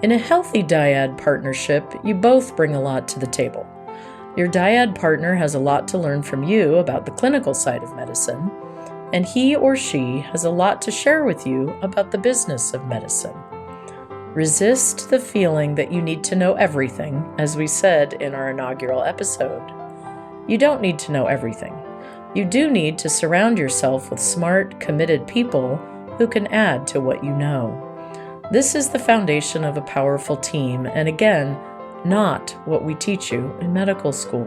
In a healthy dyad partnership, you both bring a lot to the table. Your dyad partner has a lot to learn from you about the clinical side of medicine, and he or she has a lot to share with you about the business of medicine. Resist the feeling that you need to know everything, as we said in our inaugural episode. You don't need to know everything. You do need to surround yourself with smart, committed people who can add to what you know. This is the foundation of a powerful team, and again, not what we teach you in medical school.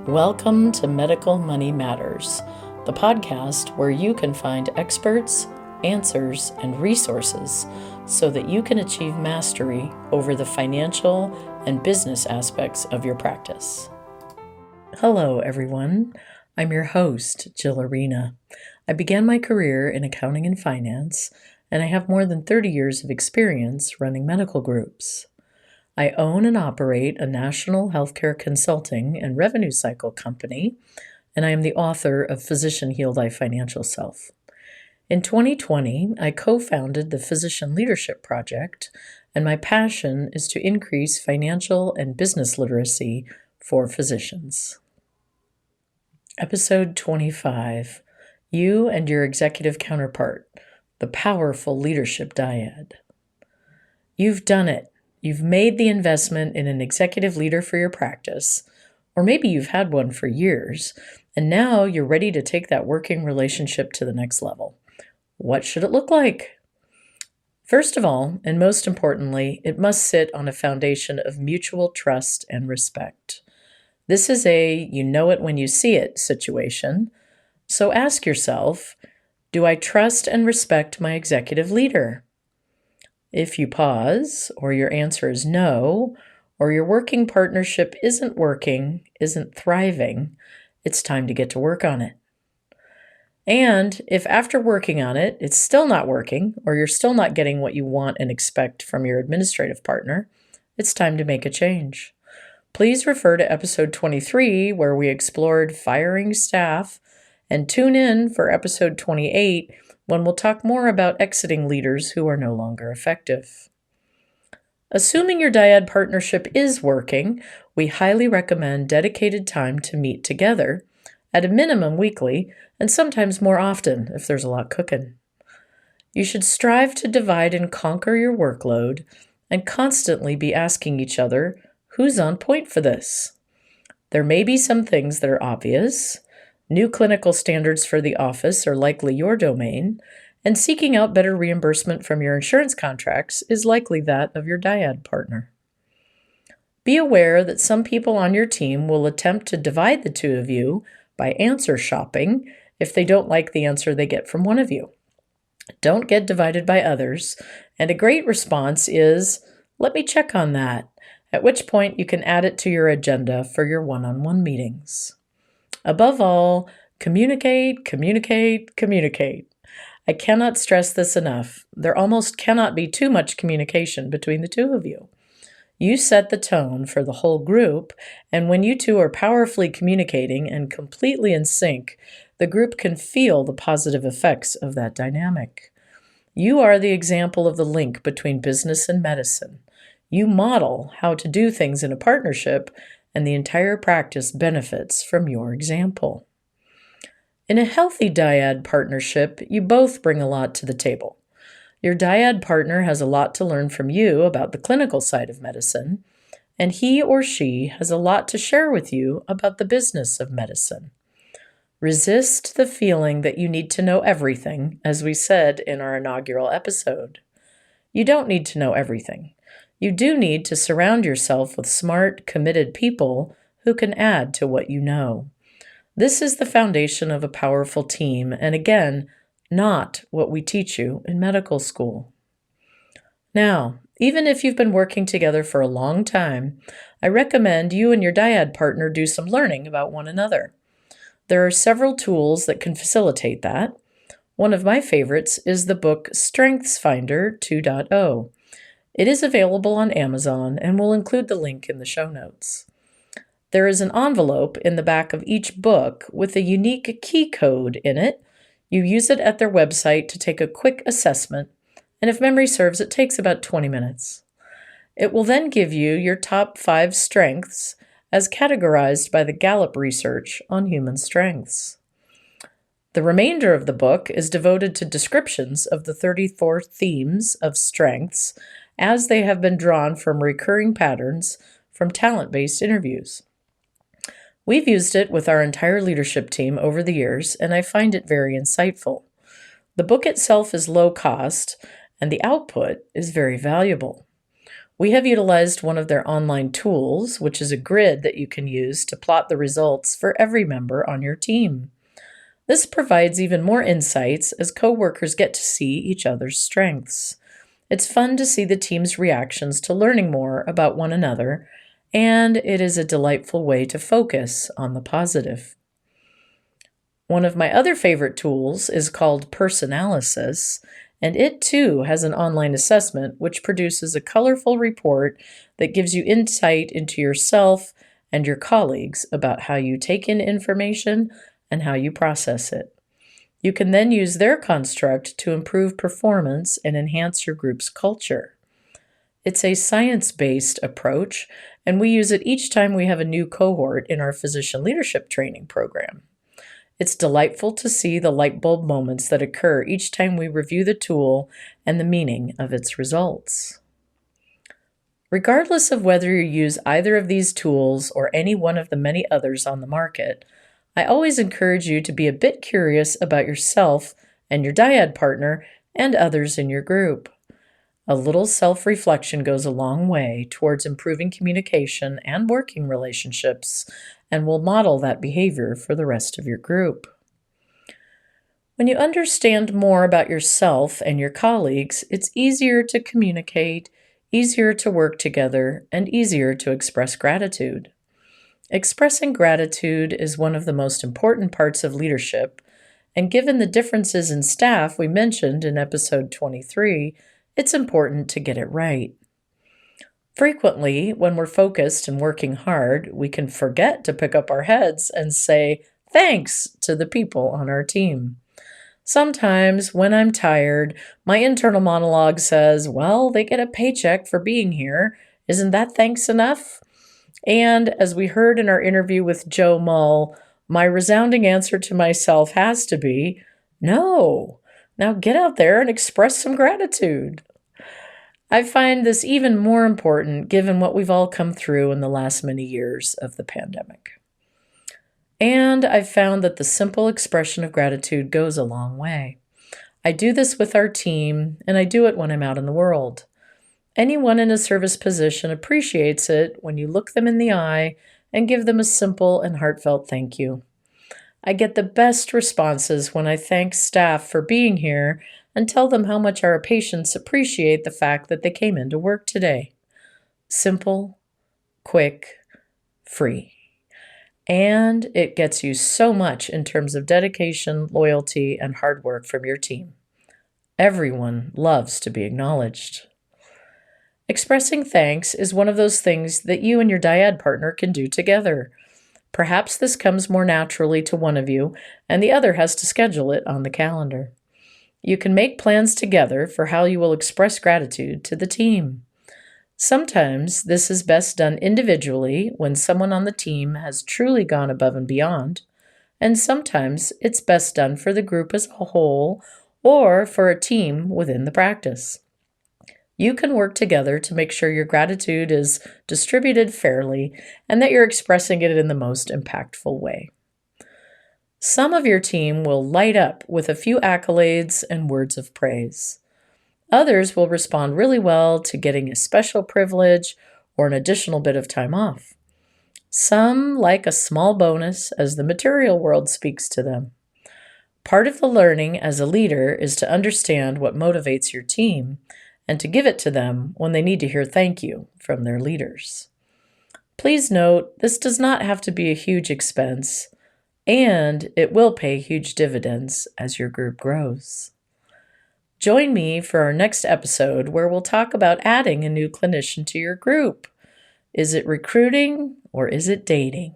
Welcome to Medical Money Matters, the podcast where you can find experts, answers, and resources so that you can achieve mastery over the financial and business aspects of your practice. Hello, everyone. I'm your host, Jill Arena. I began my career in accounting and finance, and I have more than 30 years of experience running medical groups. I own and operate a national healthcare consulting and revenue cycle company, and I am the author of Physician Heal Thy Financial Self. In 2020, I co-founded the Physician Leadership Project, and my passion is to increase financial and business literacy for physicians. Episode 25, You and Your Executive Counterpart, the Powerful Leadership Dyad. You've done it. You've made the investment in an executive leader for your practice, or maybe you've had one for years, and now you're ready to take that working relationship to the next level. What should it look like? First of all, and most importantly, it must sit on a foundation of mutual trust and respect. This is a you know it when you see it situation. So ask yourself, do I trust and respect my executive leader? If you pause, or your answer is no, or your working partnership isn't working, isn't thriving, it's time to get to work on it. And if after working on it, it's still not working, or you're still not getting what you want and expect from your administrative partner, it's time to make a change. Please refer to episode 23, where we explored firing staff, and tune in for episode 28, when we'll talk more about exiting leaders who are no longer effective. Assuming your dyad partnership is working, we highly recommend dedicated time to meet together, at a minimum weekly, and sometimes more often if there's a lot cooking. You should strive to divide and conquer your workload and constantly be asking each other, who's on point for this? There may be some things that are obvious. New clinical standards for the office are likely your domain, and seeking out better reimbursement from your insurance contracts is likely that of your dyad partner. Be aware that some people on your team will attempt to divide the two of you by answer shopping if they don't like the answer they get from one of you. Don't get divided by others, and a great response is, let me check on that, at which point you can add it to your agenda for your one-on-one meetings. Above all, communicate, communicate, communicate. I cannot stress this enough. There almost cannot be too much communication between the two of you. You set the tone for the whole group, and when you two are powerfully communicating and completely in sync, the group can feel the positive effects of that dynamic. You are the example of the link between business and medicine. You model how to do things in a partnership, and the entire practice benefits from your example. In a healthy dyad partnership, you both bring a lot to the table. Your dyad partner has a lot to learn from you about the clinical side of medicine, and he or she has a lot to share with you about the business of medicine. Resist the feeling that you need to know everything, as we said in our inaugural episode. You don't need to know everything. You do need to surround yourself with smart, committed people who can add to what you know. This is the foundation of a powerful team, and again, not what we teach you in medical school. Now, even if you've been working together for a long time, I recommend you and your dyad partner do some learning about one another. There are several tools that can facilitate that. One of my favorites is the book StrengthsFinder 2.0. It is available on Amazon, and we'll include the link in the show notes. There is an envelope in the back of each book with a unique key code in it. You use it at their website to take a quick assessment, and if memory serves, it takes about 20 minutes. It will then give you your top 5 strengths as categorized by the Gallup research on human strengths. The remainder of the book is devoted to descriptions of the 34 themes of strengths as they have been drawn from recurring patterns from talent-based interviews. We've used it with our entire leadership team over the years, and I find it very insightful. The book itself is low cost, and the output is very valuable. We have utilized one of their online tools, which is a grid that you can use to plot the results for every member on your team. This provides even more insights as coworkers get to see each other's strengths. It's fun to see the team's reactions to learning more about one another, and it is a delightful way to focus on the positive. One of my other favorite tools is called Personalysis, and it too has an online assessment which produces a colorful report that gives you insight into yourself and your colleagues about how you take in information and how you process it. You can then use their construct to improve performance and enhance your group's culture. It's a science-based approach, and we use it each time we have a new cohort in our physician leadership training program. It's delightful to see the light bulb moments that occur each time we review the tool and the meaning of its results. Regardless of whether you use either of these tools or any one of the many others on the market, I always encourage you to be a bit curious about yourself and your dyad partner and others in your group. A little self-reflection goes a long way towards improving communication and working relationships and will model that behavior for the rest of your group. When you understand more about yourself and your colleagues, it's easier to communicate, easier to work together, and easier to express gratitude. Expressing gratitude is one of the most important parts of leadership, and given the differences in staff we mentioned in episode 23, it's important to get it right. Frequently, when we're focused and working hard, we can forget to pick up our heads and say thanks to the people on our team. Sometimes, when I'm tired, my internal monologue says, well, they get a paycheck for being here. Isn't that thanks enough? And as we heard in our interview with Joe Mull, my resounding answer to myself has to be, no. Now get out there and express some gratitude. I find this even more important given what we've all come through in the last many years of the pandemic. And I've found that the simple expression of gratitude goes a long way. I do this with our team, and I do it when I'm out in the world. Anyone in a service position appreciates it when you look them in the eye and give them a simple and heartfelt thank you. I get the best responses when I thank staff for being here and tell them how much our patients appreciate the fact that they came into work today. Simple, quick, free. And it gets you so much in terms of dedication, loyalty, and hard work from your team. Everyone loves to be acknowledged. Expressing thanks is one of those things that you and your dyad partner can do together. Perhaps this comes more naturally to one of you, and the other has to schedule it on the calendar. You can make plans together for how you will express gratitude to the team. Sometimes this is best done individually when someone on the team has truly gone above and beyond, and sometimes it's best done for the group as a whole or for a team within the practice. You can work together to make sure your gratitude is distributed fairly and that you're expressing it in the most impactful way. Some of your team will light up with a few accolades and words of praise. Others will respond really well to getting a special privilege or an additional bit of time off. Some like a small bonus as the material world speaks to them. Part of the learning as a leader is to understand what motivates your team and to give it to them when they need to hear thank you from their leaders. Please note, this does not have to be a huge expense, and it will pay huge dividends as your group grows. Join me for our next episode where we'll talk about adding a new clinician to your group. Is it recruiting or is it dating?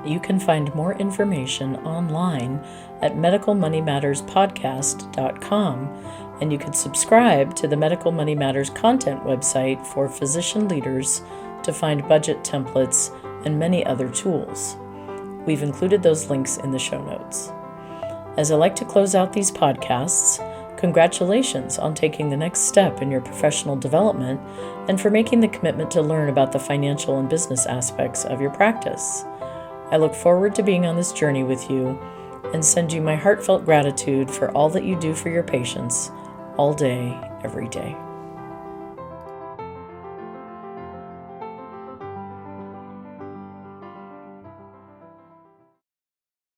You can find more information online at medicalmoneymatterspodcast.com, and you can subscribe to the Medical Money Matters content website for physician leaders to find budget templates and many other tools. We've included those links in the show notes. As I like to close out these podcasts, congratulations on taking the next step in your professional development and for making the commitment to learn about the financial and business aspects of your practice. I look forward to being on this journey with you and send you my heartfelt gratitude for all that you do for your patients all day, every day.